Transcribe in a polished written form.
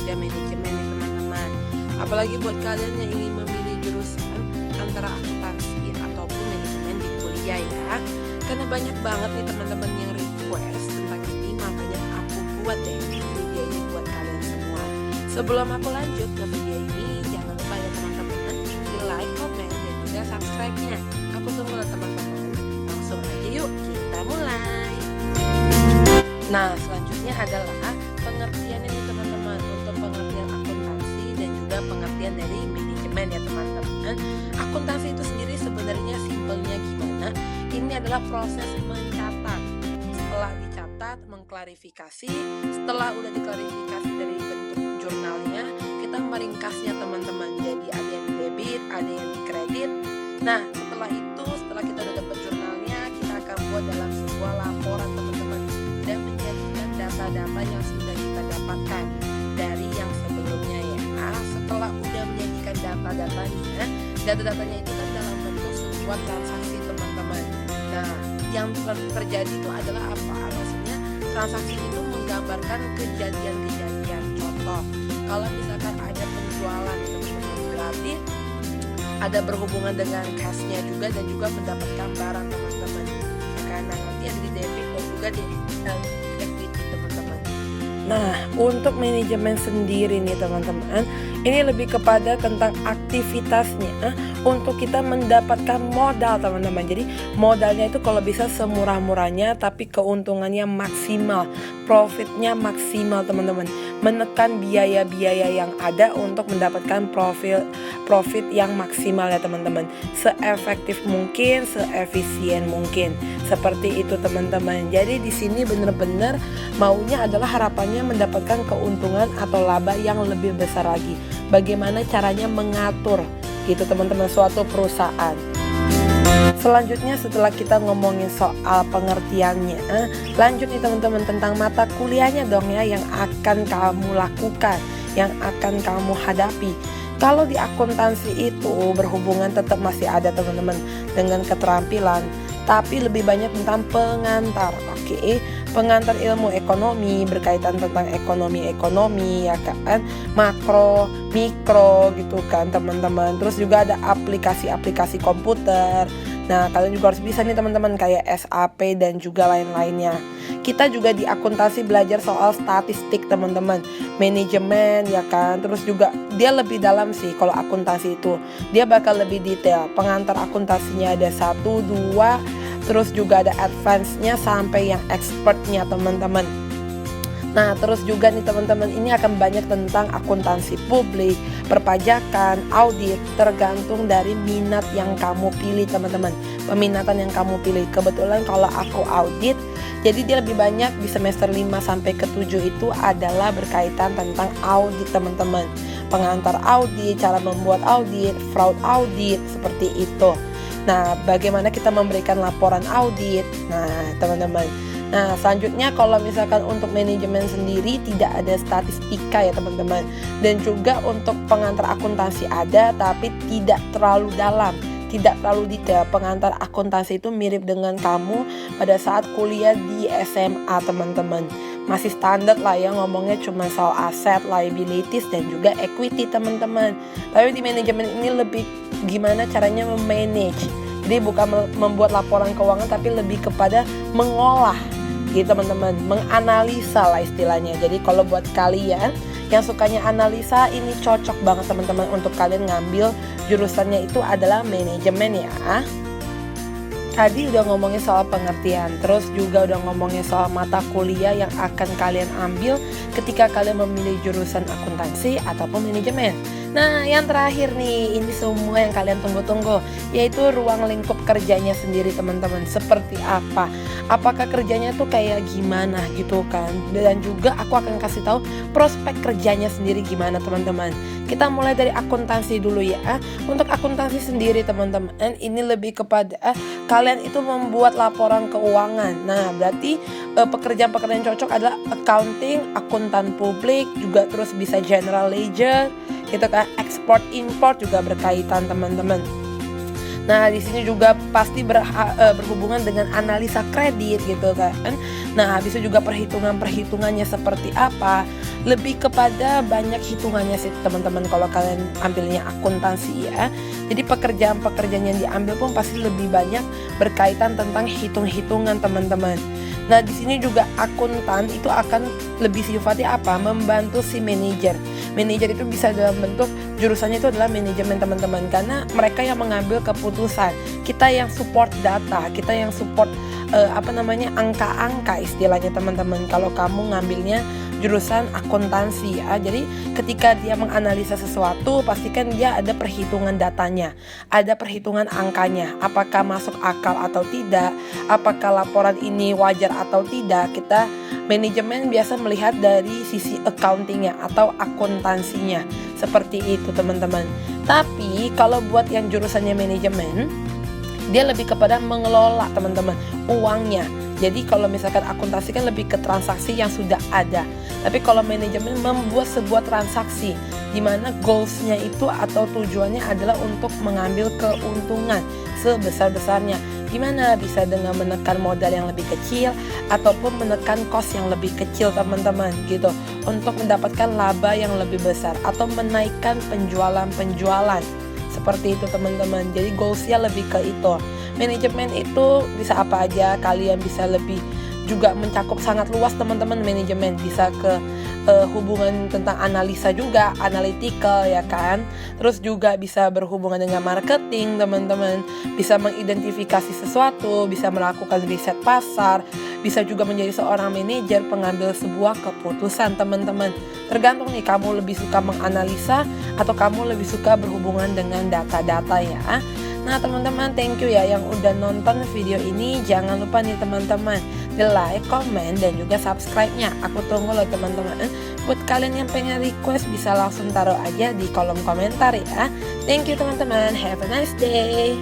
kerja manajemen nih teman-teman. Apalagi buat kalian yang ingin memilih jurusan antara akuntansi ataupun manajemen di kuliah ya. Karena banyak banget nih teman-teman yang request tentang ini, makanya aku buat deh video ini buat kalian semua. Sebelum aku lanjut ke video ini, jangan lupa ya teman-teman di like, komen, dan juga subscribe-nya. Aku tunggu lah teman-teman. Langsung aja yuk kita mulai. Nah, selanjutnya adalah pengertian ini teman-teman, untuk pengertian akuntansi dan juga pengertian dari manajemen ya teman-teman. Akuntansi itu sendiri sebenarnya simpelnya gimana? Ini adalah proses mencatat. Setelah dicatat, mengklarifikasi. Setelah udah diklarifikasi dari bentuk jurnalnya, kita meringkasnya teman-teman. Jadi ada yang debit, ada yang dikredit. Nah, setelah itu, setelah kita udah dapat jurnalnya, kita akan buat dalam sebuah laporan teman-teman dan menjadikan data-data yang sudah kita dapatkan dari yang sebelumnya ya. Setelah udah menjadikan data-datanya itu kan dalam bentuk sebuah transaksi teman-teman. Nah, yang terjadi itu adalah apa? Maksudnya transaksi itu menggambarkan kejadian-kejadian. Contoh, kalau misalkan ada penjualan itu berarti ada berhubungan dengan cash-nya juga dan juga mendapatkan barang teman-teman. Karena nanti ada di debit dan juga di equity teman-teman. Nah, untuk manajemen sendiri nih teman-teman, ini lebih kepada tentang aktivitasnya untuk kita mendapatkan modal teman-teman. Jadi modalnya itu kalau bisa semurah-murahnya tapi keuntungannya maksimal, profitnya maksimal teman-teman. Menekan biaya-biaya yang ada untuk mendapatkan profit yang maksimal ya teman-teman. Seefektif mungkin, seefisien mungkin. Seperti itu teman-teman. Jadi di sini benar-benar maunya adalah harapannya mendapatkan keuntungan atau laba yang lebih besar lagi. Bagaimana caranya mengatur gitu teman-teman suatu perusahaan. Selanjutnya setelah kita ngomongin soal pengertiannya, lanjut nih teman-teman tentang mata kuliahnya dong ya yang akan kamu lakukan, yang akan kamu hadapi. Kalau di akuntansi itu berhubungan tetap masih ada teman-teman dengan keterampilan, tapi lebih banyak tentang pengantar. Oke, pengantar ilmu ekonomi berkaitan tentang ekonomi ya kan, makro, mikro gitu kan teman-teman. Terus juga ada aplikasi-aplikasi komputer. Nah, kalian juga harus bisa nih teman-teman kayak SAP dan juga lain-lainnya. Kita juga di akuntansi belajar soal statistik teman-teman, manajemen ya kan. Terus juga dia lebih dalam sih kalau akuntansi itu. Dia bakal lebih detail. Pengantar akuntansinya ada 1, 2, terus juga ada advance-nya sampai yang expert-nya teman-teman. Nah, terus juga nih teman-teman, ini akan banyak tentang akuntansi publik, perpajakan, audit, tergantung dari minat yang kamu pilih teman-teman. Peminatan yang kamu pilih. Kebetulan kalau aku audit, jadi dia lebih banyak di semester 5 sampai ke 7 itu adalah berkaitan tentang audit teman-teman. Pengantar audit, cara membuat audit, fraud audit, seperti itu. Nah, bagaimana kita memberikan laporan audit. Nah, teman-teman. Nah, selanjutnya kalau misalkan untuk manajemen sendiri tidak ada statistika ya teman-teman. Dan juga untuk pengantar akuntansi ada tapi tidak terlalu dalam, tidak terlalu detail. Pengantar akuntansi itu mirip dengan kamu pada saat kuliah di SMA teman-teman. Masih standar lah ya, ngomongnya cuma soal aset, liabilities dan juga equity teman-teman. Tapi di manajemen ini lebih gimana caranya memanage. Jadi bukan membuat laporan keuangan tapi lebih kepada mengolah gitu teman-teman, menganalisa lah istilahnya. Jadi kalau buat kalian yang sukanya analisa, ini cocok banget teman-teman untuk kalian ngambil jurusannya itu adalah manajemen ya. Tadi udah ngomongin soal pengertian, terus juga udah ngomongin soal mata kuliah yang akan kalian ambil ketika kalian memilih jurusan akuntansi ataupun manajemen. Nah, yang terakhir nih, ini semua yang kalian tunggu-tunggu, yaitu ruang lingkup kerjanya sendiri teman-teman. Seperti apa? Apakah kerjanya tuh kayak gimana gitu kan? Dan juga aku akan kasih tahu prospek kerjanya sendiri gimana teman-teman. Kita mulai dari akuntansi dulu ya. Untuk akuntansi sendiri teman-teman, ini lebih kepada kalian itu membuat laporan keuangan. Nah, berarti pekerjaan-pekerjaan cocok adalah accounting, akuntan publik, juga terus bisa general ledger, gitu kan, ekspor import juga berkaitan teman-teman. Nah, di sini juga pasti berhubungan dengan analisa kredit gitu kan. Nah, habis itu juga perhitungannya seperti apa. lebih kepada banyak hitungannya sih teman-teman kalau kalian ambilnya akuntansi ya. Jadi pekerjaan-pekerjaan yang diambil pun pasti lebih banyak berkaitan tentang hitung-hitungan teman-teman. Nah di sini juga akuntan itu akan lebih sifatnya apa? Membantu si manajer. Manajer itu bisa dalam bentuk jurusannya itu adalah manajemen teman-teman, karena mereka yang mengambil keputusan. Kita yang support data, kita yang support angka-angka istilahnya teman-teman. Kalau kamu ngambilnya jurusan akuntansi ya, jadi ketika dia menganalisa sesuatu pastikan dia ada perhitungan datanya, ada perhitungan angkanya, apakah masuk akal atau tidak, apakah laporan ini wajar atau tidak. Kita manajemen biasa melihat dari sisi accountingnya atau akuntansinya, seperti itu teman-teman. Tapi kalau buat yang jurusannya manajemen, dia lebih kepada mengelola teman-teman uangnya. Jadi kalau misalkan akuntansi kan lebih ke transaksi yang sudah ada, tapi kalau manajemen membuat sebuah transaksi di mana goalsnya itu atau tujuannya adalah untuk mengambil keuntungan sebesar-besarnya. Gimana? Bisa dengan menekan modal yang lebih kecil ataupun menekan cost yang lebih kecil teman-teman gitu, untuk mendapatkan laba yang lebih besar atau menaikkan penjualan. Seperti itu teman-teman. Jadi goalsnya lebih ke itu. Manajemen itu bisa apa aja, kalian bisa lebih juga mencakup sangat luas teman-teman. Manajemen bisa ke hubungan tentang analisa juga, analytical ya kan. Terus juga bisa berhubungan dengan marketing teman-teman, bisa mengidentifikasi sesuatu, bisa melakukan riset pasar, bisa juga menjadi seorang manajer pengambil sebuah keputusan teman-teman. Tergantung nih kamu lebih suka menganalisa atau kamu lebih suka berhubungan dengan data-data ya. Nah teman-teman, thank you ya yang udah nonton video ini. Jangan lupa nih teman-teman di like, comment, dan juga subscribe-nya. Aku tunggu loh teman-teman. Buat kalian yang pengen request bisa langsung taruh aja di kolom komentar ya. Thank you teman-teman, have a nice day.